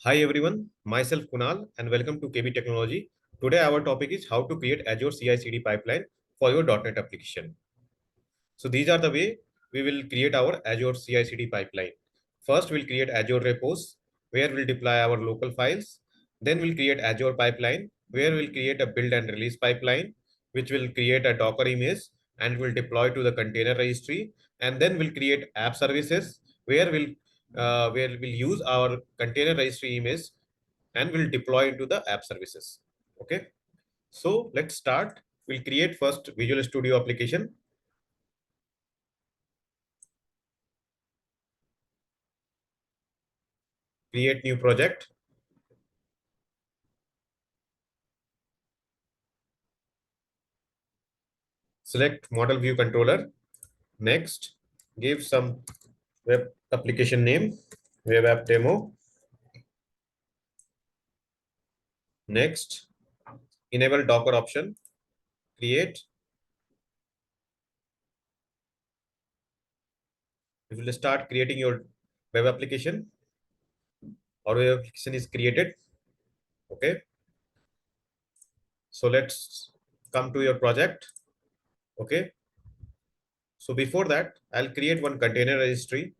Hi everyone, myself Kunal and welcome to KBTechnology. Today our topic is how to create Azure CI/CD pipeline for your .NET application. So these are the way we will create our Azure CI/CD pipeline. First, we'll create Azure repos where we'll deploy our local files. Then we'll create Azure pipeline where we'll create a build and release pipeline, which will create a Docker image and will deploy to the container registry. And then we'll create app services where we'll use our container registry image and we'll deploy into the app services. Okay. So let's start. We'll create first Visual Studio application. Create new project. Select model view controller. Next, give some web application name, web app demo. Next, enable Docker option. Create. You will start creating your web application or web application is created. Okay. So let's come to your project. Okay. So before that, I'll create one container registry.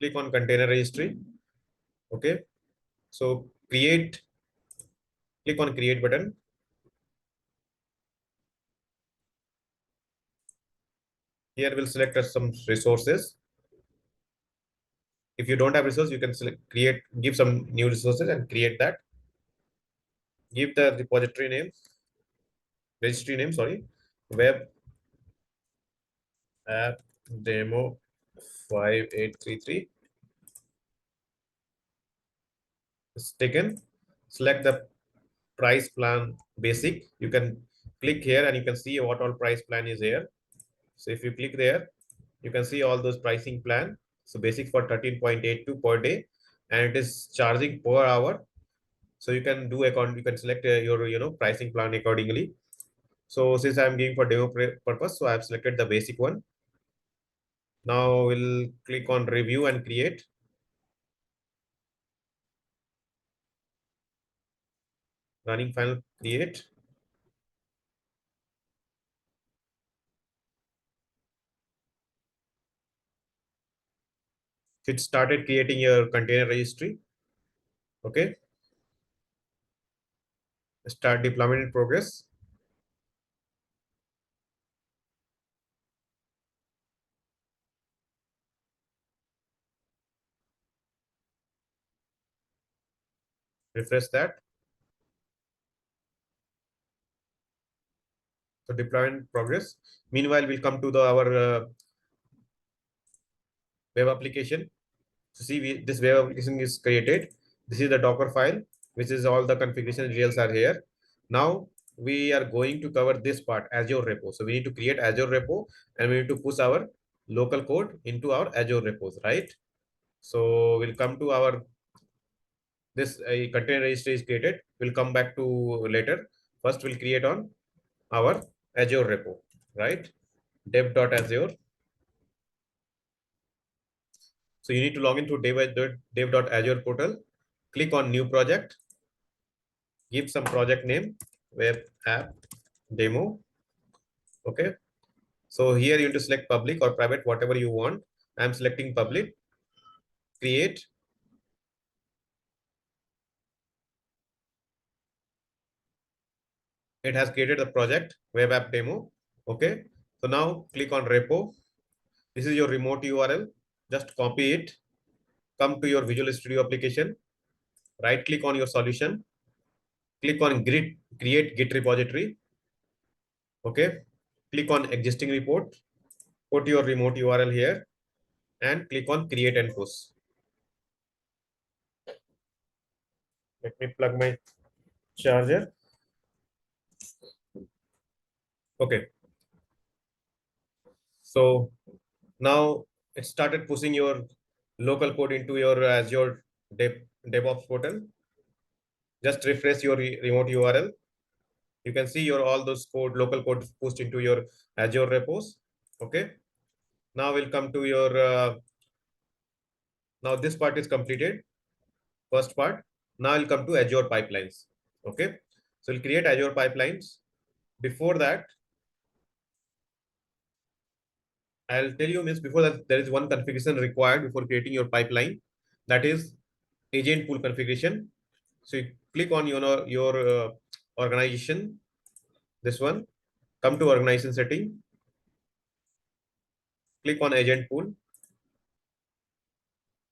Click on container registry. Okay. So click on create button. Here we'll select some resources. If you don't have resource, you can give some new resources and create that. Give the registry name, sorry, web app demo 5833 is taken. Select the price plan basic. You can click here and you can see what all price plan is here. So if you click there, you can see all those pricing plan. So basic for 13.82 per day, and it is charging per hour. So you can you can select your pricing plan accordingly. So since I'm giving for demo purpose, so I've selected the basic one. Now we'll click on review and create. Running file create. It started creating your container registry. Okay. Start deployment in progress. Refresh that. So deployment progress. Meanwhile, we'll come to our web application. So see, this web application is created. This is the Docker file, which is all the configuration details are here. Now we are going to cover this part, Azure repo. So we need to create Azure repo and we need to push our local code into our Azure repos, right? So we'll come to our this container registry is created. We'll come back to later. First, we'll create on our Azure repo, right? Dev.azure. So you need to log into dev.azure portal. Click on new project. Give some project name, web app demo. Okay. So here you need to select public or private, whatever you want. I'm selecting public. Create. It has created the project web app demo. Okay. So now click on repo. This is your remote URL. Just copy it. Come to your Visual Studio application. Right click on your solution. Click on create Git repository. Okay. Click on existing report. Put your remote URL here and click on create and push. Let me plug my charger. Okay. So now it started pushing your local code into your Azure DevOps portal. Just refresh your remote URL. You can see your all those local code pushed into your Azure repos. Okay. Now we'll come to your Now this part is completed. First part. Now I'll come to Azure pipelines. Okay. So we'll create Azure pipelines. Before that, I'll tell you, Miss, before that, there is one configuration required before creating your pipeline. That is agent pool configuration. So you click on your organization. This one. Come to organization setting. Click on agent pool.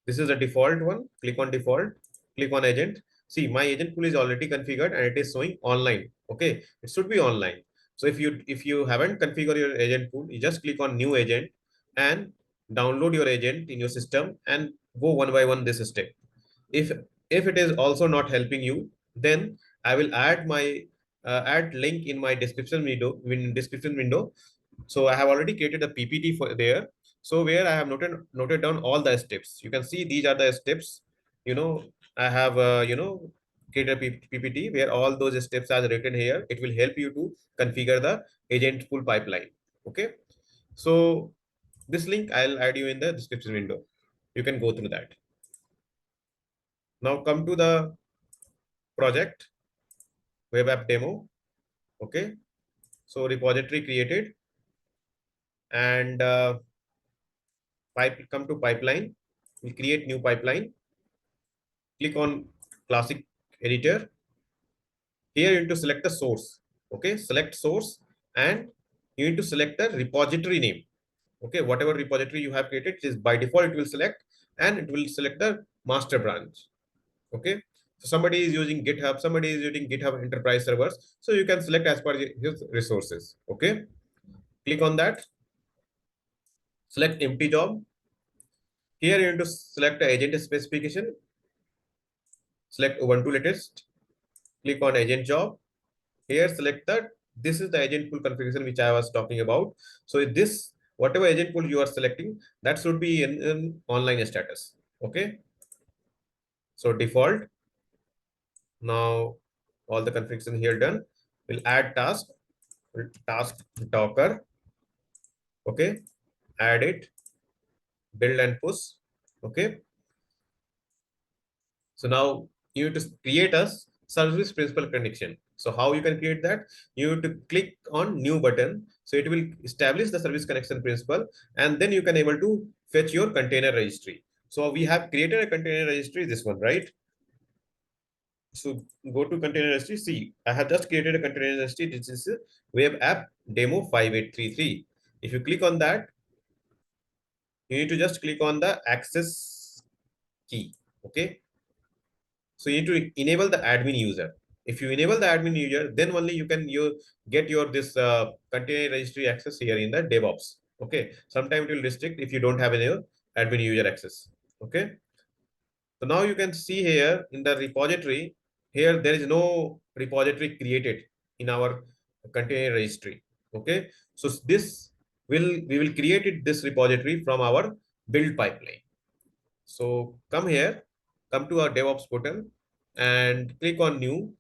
This is the default one. Click on default. Click on agent. See, my agent pool is already configured and it is showing online. Okay, it should be online. So if you haven't configured your agent pool, you just click on new agent and download your agent in your system and go one by one this step. If it is also not helping you, then I will add my add link in my description window. So I have already created a PPT for there. So where I have noted down all the steps. You can see these are the steps. You know, I have created a PPT where all those steps are written here. It will help you to configure the agent pool pipeline. Okay. So this link I'll add you in the description window. You can go through that. Now come to the project web app demo. Okay. So repository created and come to pipeline. We create new pipeline. Click on classic editor. Here you need to select the source. Okay, select source and you need to select the repository name. Okay, whatever repository you have created is by default it will select and it will select the master branch. Okay, so somebody is using GitHub, somebody is using GitHub enterprise servers. So you can select as per his resources. Okay, click on that. Select empty job. Here you need to select the agent specification. Select Ubuntu latest. Click on agent job. Here select that this is the agent pool configuration which I was talking about. So this whatever agent pool you are selecting, that should be in online status. Okay. So default. Now all the configuration here done. We'll add task docker. Okay. Add it. Build and push. Okay. So now you need to create a service principal connection. So how you can create that? You need to click on new button. So it will establish the service connection principal, and then you can able to fetch your container registry. So we have created a container registry, this one, right? So go to container registry. See, I have just created a container registry. This is a web app demo 5833. If you click on that, you need to just click on the access key. Okay. So you need to enable the admin user. If you enable the admin user, then only you can get your this container registry access here in the DevOps. Okay. Sometimes it will restrict if you don't have any admin user access. Okay. So now you can see here in the repository, here there is no repository created in our container registry. Okay. So we will create this repository from our build pipeline. So come here, come to our DevOps portal and click on new.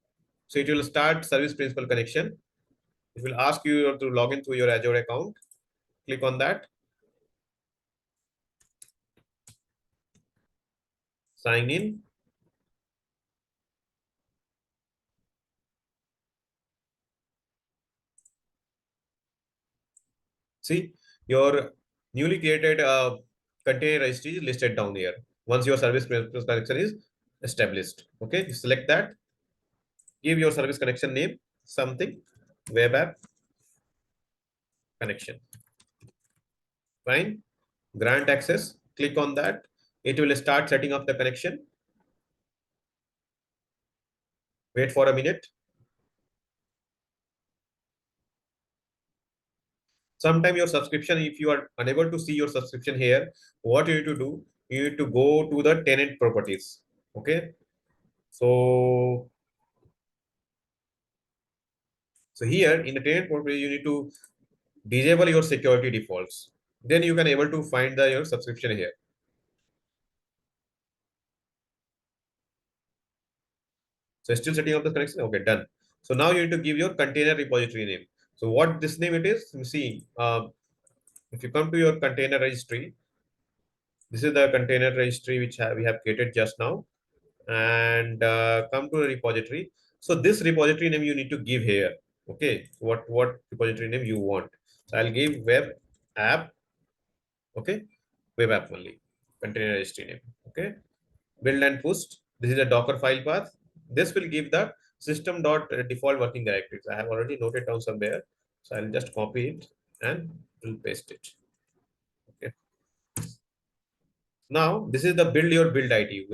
So it will start service principal connection. It will ask you to log in to your Azure account. Click on that. Sign in. See, your newly created container registry is listed down here. Once your service principal connection is established. Okay, you select that. Give your service connection name, something, web app connection. Fine. Grant access. Click on that. It will start setting up the connection. Wait for a minute. Sometime your subscription, if you are unable to see your subscription here, what you need to do, you need to go to the tenant properties. Okay. So here in the tenant property, you need to disable your security defaults. Then you can able to find your subscription here. So still setting up the connection. Okay, done. So now you need to give your container repository name. So what this name it is, you see, if you come to your container registry, This is the container registry which we have created just now. And come to the repository. So this repository name you need to give here. Okay, what repository name you want. So I'll give web app. Okay, web app only. Container registry name. Okay, build and push. This is a Docker file path. This will give the system dot default working directories. I have already noted down somewhere. So I'll just copy it and will paste it. Okay. Now, this is the build your build ID.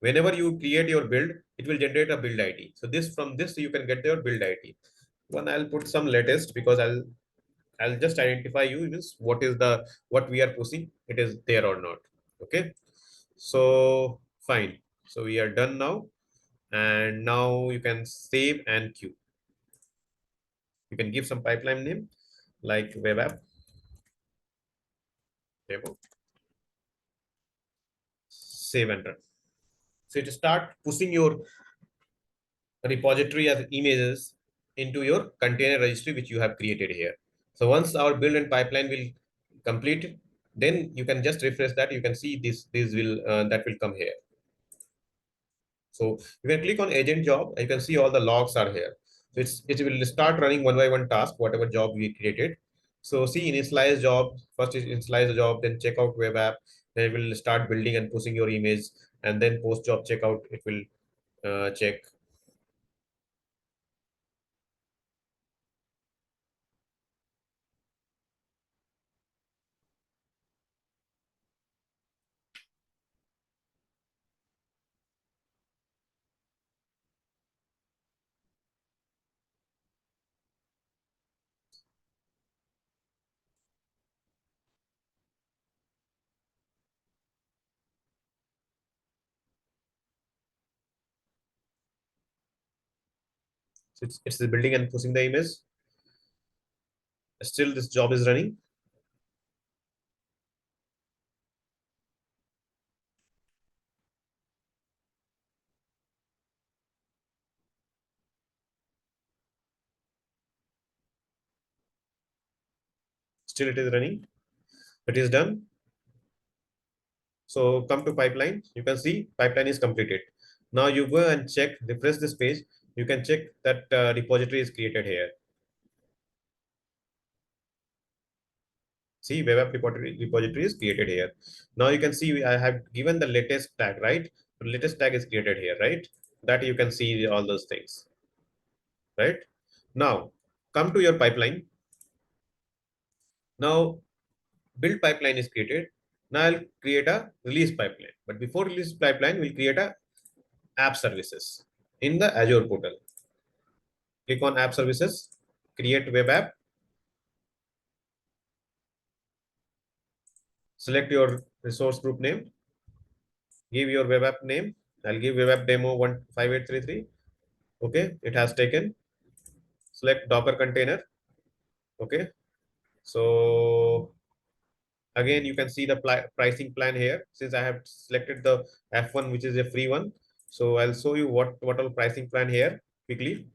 Whenever you create your build, it will generate a build ID. So this from this you can get your build ID. One I'll put some latest because I'll just identify you means what we are pushing. It is there or not. Okay. So fine. So we are done now, and now you can save and queue. You can give some pipeline name like web app demo. Save and run. So it start pushing your repository as images into your container registry which you have created here. So once our build and pipeline will complete, then you can just refresh that. You can see this will that will come here. So you can click on agent job. You can see all the logs are here. So it will start running one by one task, whatever job we created. So see initialize job, first is initialize the job, then check out web app, then it will start building and pushing your image, and then post job checkout, it will check. So it's building and pushing the image. Still this job is running. Still it is running. It is done. So come to pipeline. You can see pipeline is completed. Now you go and check, refresh this page. You can check that repository is created here. See, web app repository is created here. Now you can see I have given the latest tag, right? The latest tag is created here, right? That you can see all those things, right? Now come to your pipeline. Now build pipeline is created. Now I'll create a release pipeline. But before release pipeline, we'll create a app services in the Azure portal. Click on app services, create web app, select your resource group name, give your web app name. I'll give web app demo 15833. Okay, it has taken. Select Docker container. Okay, so again you can see the pricing plan here. Since I have selected the F1, which is a free one, so I'll show you what all pricing plan here quickly.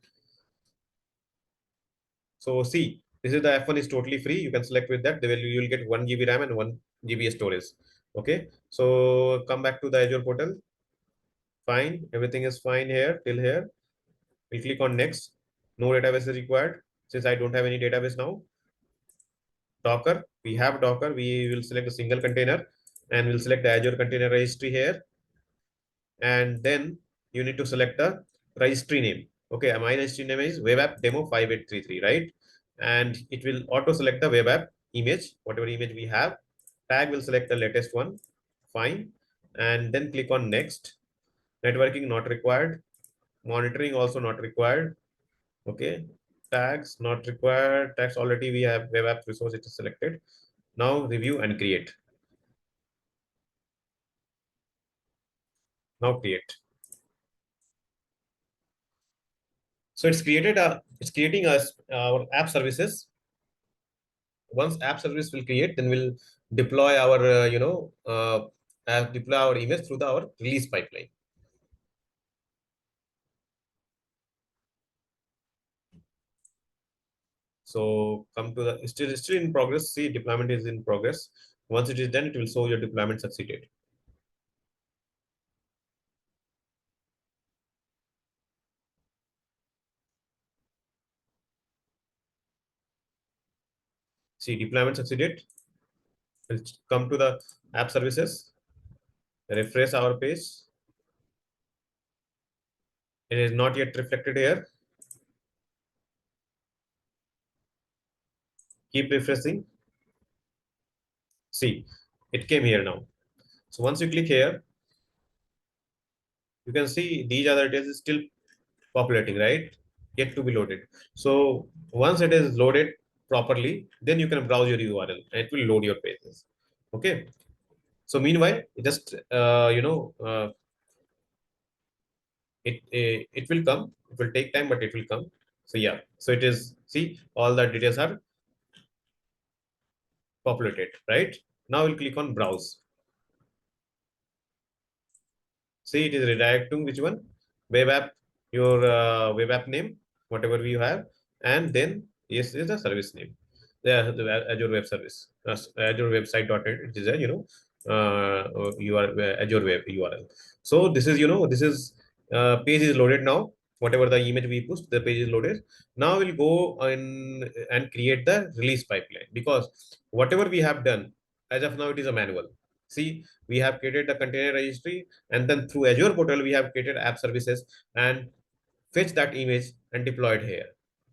So see, this is the F1 is totally free. You can select with that. You will get 1 GB RAM and 1 GB storage. Okay, so come back to the Azure portal. Fine, everything is fine here till here. We'll click on next. No database is required since I don't have any database now. Docker, we have Docker. We will select a single container and we'll select the Azure container registry here. And then you need to select the registry name. Okay, my registry name is web app demo 5833, right? And it will auto select the web app image, whatever image we have. Tag will select the latest one. Fine. And then click on next. Networking not required. Monitoring also not required. Okay. Tags not required. Tags already we have web app resource, it is selected. Now review and create. Now create. So it's creating us our app services. Once app service will create, then we'll deploy our deploy our image through our release pipeline. So come to the still in progress. See, deployment is in progress. Once it is done, it will show your deployment succeeded. See, deployment succeeded. We'll come to the app services, refresh our page. It is not yet reflected here. Keep refreshing. See, it came here now. So once you click here, you can see these are the details still populating, right? Yet to be loaded. So once it is loaded properly, then you can browse your URL and it will load your pages. Okay. So meanwhile, just it will come. It will take time, but it will come. So yeah. So it is. See, all the details are populated, right? Now we'll click on browse. See, it is redirecting which one? Web app, your web app name, whatever you have, and then yes is the service name. The Azure Web Service, Azure website.net. It is a Azure Web URL. So this is this is page is loaded now. Whatever the image we pushed, the page is loaded. Now we'll go and create the release pipeline because whatever we have done as of now it is a manual. See, we have created the container registry, and then through Azure portal we have created app services and fetch that image and deploy it here.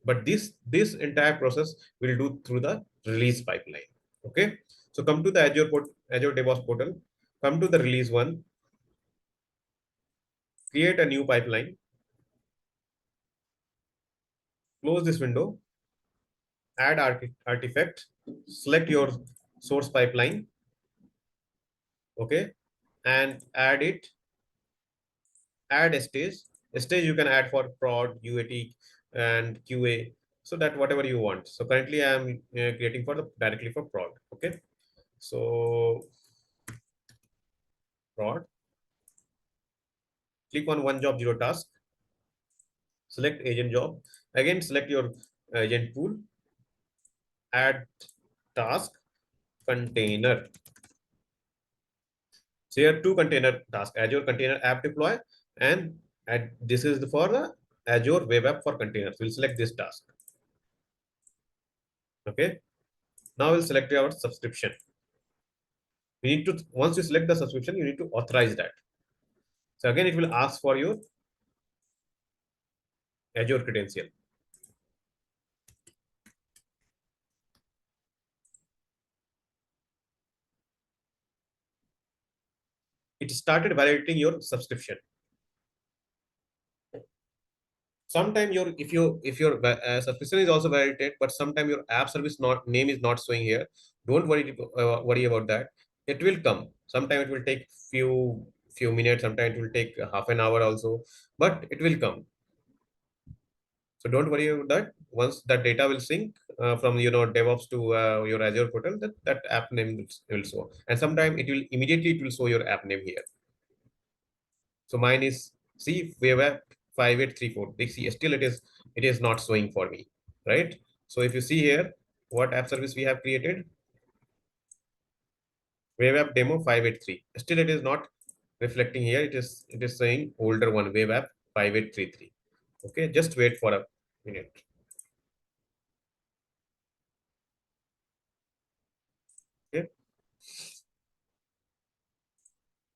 But this entire process will do through the release pipeline. Okay, so come to the Azure DevOps portal, come to the release one, create a new pipeline, close this window, add artifact, select your source pipeline, okay, and add it, add a stage. A stage you can add for prod, UAT, and QA, so that whatever you want. So currently I am creating for the directly for prod. Okay, so prod, click on one job zero task, select agent job, again select your agent pool, add task container. So here two container task, Azure container app deploy, and this is for the Azure web app for containers. We'll select this task. Okay, now we'll select our subscription. You need to, once you select the subscription, you need to authorize that. So again, it will ask for your Azure credential. It started validating your subscription. Sometimes your if your subscription is also validated, but sometimes your app service not name is not showing here. Don't worry about that. It will come. Sometimes it will take few minutes. Sometimes it will take half an hour also, but it will come. So don't worry about that. Once that data will sync from DevOps to your Azure portal, that app name will show, and sometime it will show your app name here. So mine is see web app 5834. They see still it is not showing for me, right? So if you see here, what app service we have created, web app demo 583. Still it is not reflecting here. It is saying older one, web app 5833. Okay, just wait for a minute. Okay.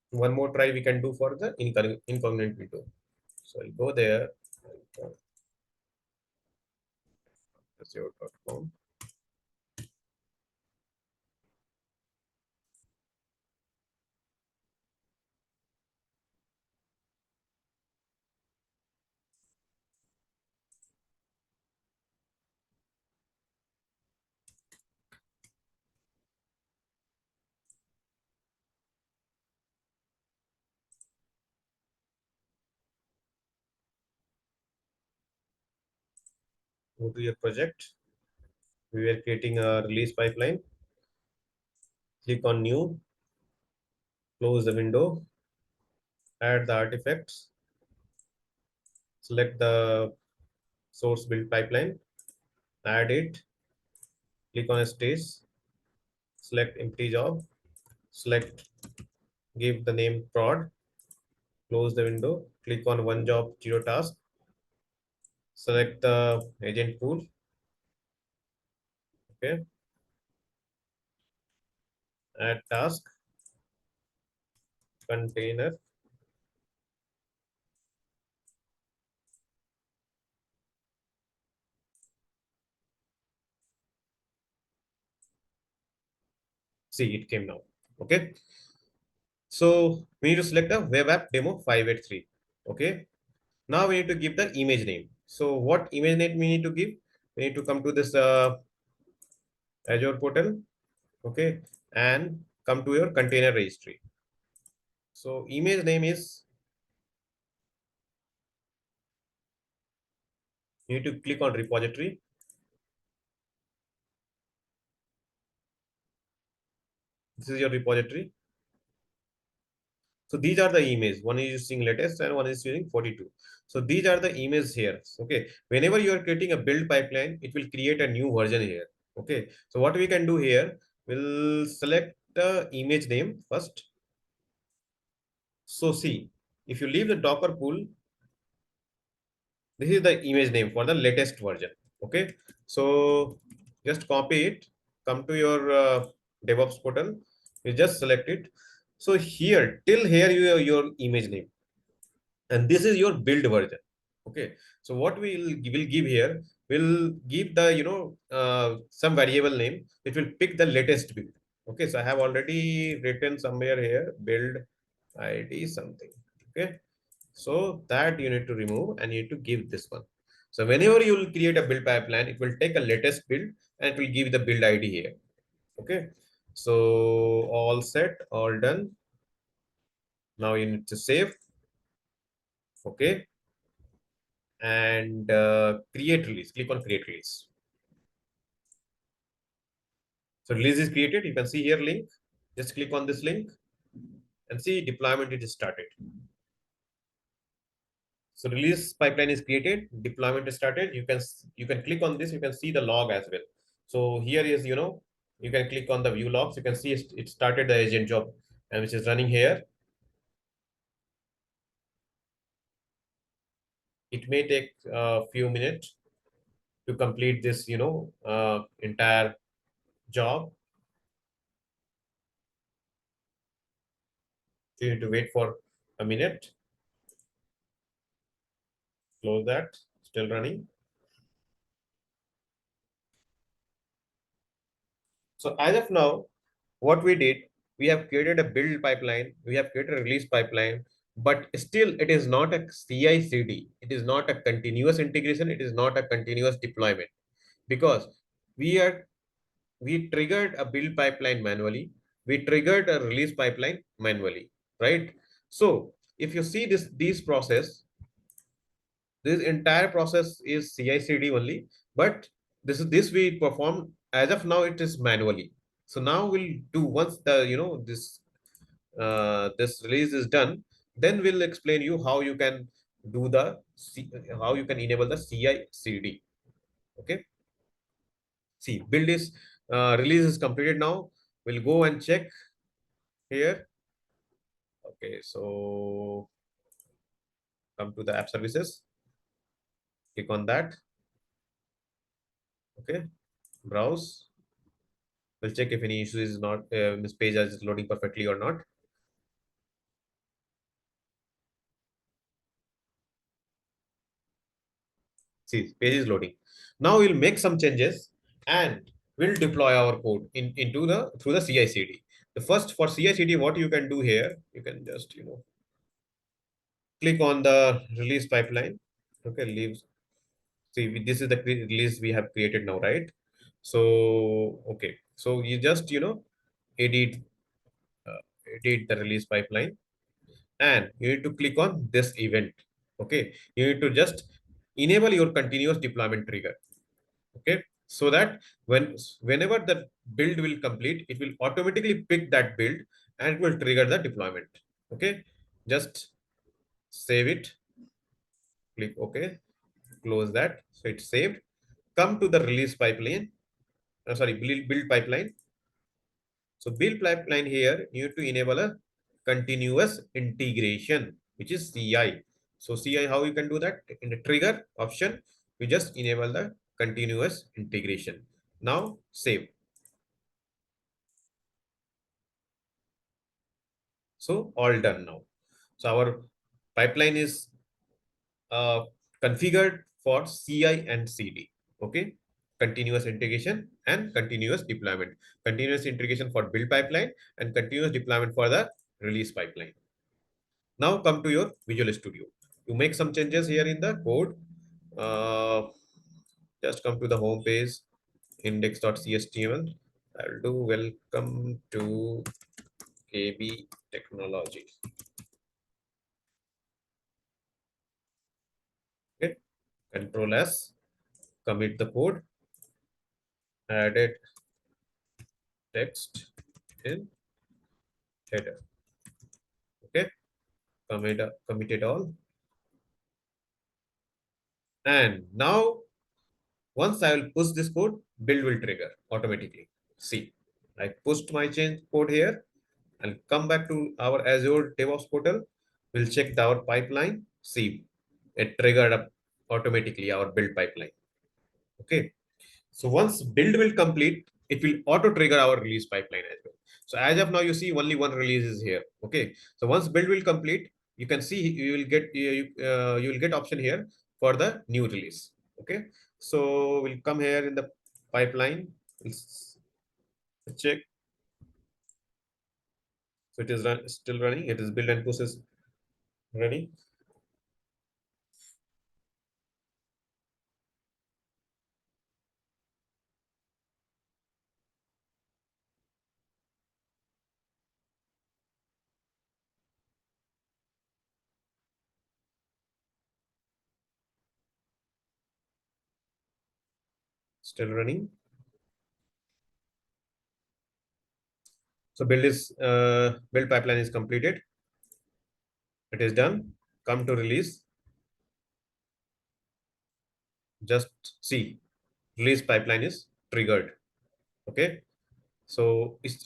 One more try we can do for the incognito window. So I'll go there. Azure.com. Go to your project. We were creating a release pipeline. Click on new, close the window, add the artifacts, select the source build pipeline, add it, click on a stage, select empty job, select, give the name prod, close the window, click on one job, zero task, select the agent pool. Okay, add task, container. See, it came now. Okay, so we need to select a web app demo 583. Okay, now we need to give the image name. So what image name we need to give? We need to come to this Azure portal. Okay, and come to your container registry. So image name is, you need to click on repository. This is your repository. So these are the images. One is using latest and one is using 42. So these are the images here. Okay. Whenever you are creating a build pipeline, it will create a new version here. Okay. So what we can do here, we'll select the image name first. So see, if you leave the Docker pool, this is the image name for the latest version. Okay. So just copy it, come to your DevOps portal, you just select it. So here, till here, you have your image name, and this is your build version. Okay, so what will give here, we'll give the some variable name which will pick the latest build. Okay, so I have already written somewhere here build id something. Okay, so that you need to remove and you need to give this one. So whenever you will create a build pipeline, it will take a latest build and it will give the build id here. Okay, so all set, all done. Now you need to save. Okay, and create release. Click on create release. So release is created. You can see here link. Just click on this link and see deployment it is started. So release pipeline is created, deployment is started. You can click on this. You can see the log as well. So here is you can click on the view logs. You can see it started the agent job and which is running here. It may take a few minutes to complete this entire job. So you need to wait for a minute. Close that. Still running. So as of now, what we did, we have created a build pipeline, we have created a release pipeline, but still it is not a CI/CD. It is not a continuous integration. It is not a continuous deployment because we are we triggered a build pipeline manually. We triggered a release pipeline manually, right? So if you see these process, this entire process is CI/CD only, but this we perform as of now it is manually. So now we'll do once the this release is done, then we'll explain you how you can do the how you can enable the CI/CD. Okay. See, build is release is completed now. We'll go and check here. Okay, so come to the app services. Click on that. Okay, browse. We'll check if any issue is not this page is loading perfectly or not. See, page is loading. Now we'll make some changes and we'll deploy our code into the through the CI/CD. The first for CI/CD, what you can do here, you can just click on the release pipeline. Okay, leaves. See, this is the release we have created now, right? So okay, so you just edit uh, edit the release pipeline and you need to click on this event. Okay, you need to just enable your continuous deployment trigger. Okay, so that whenever the build will complete, it will automatically pick that build and it will trigger the deployment. Okay, just save it, click OK, close that. So it's saved. Come to the release pipeline, sorry, build pipeline. So build pipeline here, you need to enable a continuous integration, which is CI. So CI, how you can do that? In the trigger option, we just enable the continuous integration. Now save. So all done now. So our pipeline is uh, configured for CI and CD. Okay, continuous integration and continuous deployment. Continuous integration for build pipeline and continuous deployment for the release pipeline. Now come to your Visual Studio. You make some changes here in the code. Uh, just come to the home page, index.html. I'll do welcome to KB Technology. Okay, Control S, commit the code, added text in header. Okay, commit it all. And now once I will push this code, build will trigger automatically. See, I pushed my change code here. I'll come back to our Azure DevOps portal. We'll check our pipeline. See, it triggered up automatically our build pipeline. Okay. So once build will complete, it will auto trigger our release pipeline as well. So as of now, you see only one release is here. Okay. So once build will complete, you can see you will get option here for the new release. Okay. So we'll come here in the pipeline. We'll check. So it is still running. It is build and push is running. Still running. So build pipeline is completed. It is done. Come to release. Just see release pipeline is triggered. Okay. So it's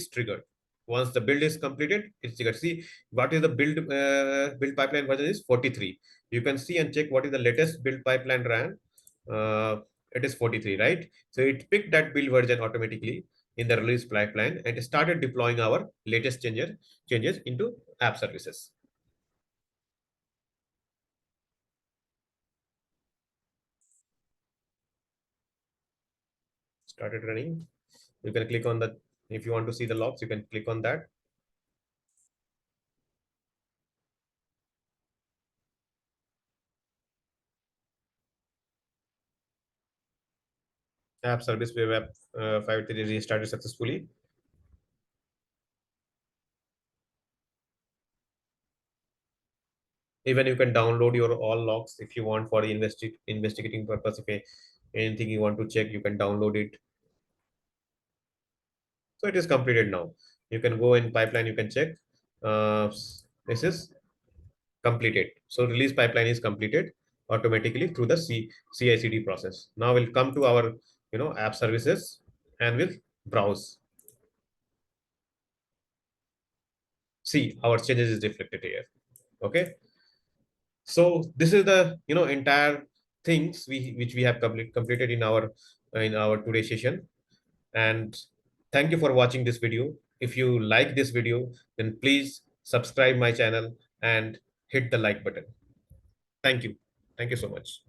triggered. Once the build is completed, it's triggered. See what is the build pipeline version is 43. You can see and check what is the latest build pipeline ran. It is 43, right? So it picked that build version automatically in the release pipeline and started deploying our latest changes into app services. Started running. You can click on the, if you want to see the logs, you can click on that. App service web app 53 restarted successfully. Even you can download your all logs if you want for investigating purpose. If anything you want to check, you can download it. So it is completed now. You can go in pipeline, you can check. Uh, this is completed. So release pipeline is completed automatically through the CI/CD process. Now we'll come to our app services and we'll browse. See our changes is reflected here. Okay. So this is the entire things which we have completed in our today's session. And thank you for watching this video. If you like this video, then please subscribe my channel and hit the like button. Thank you. Thank you so much.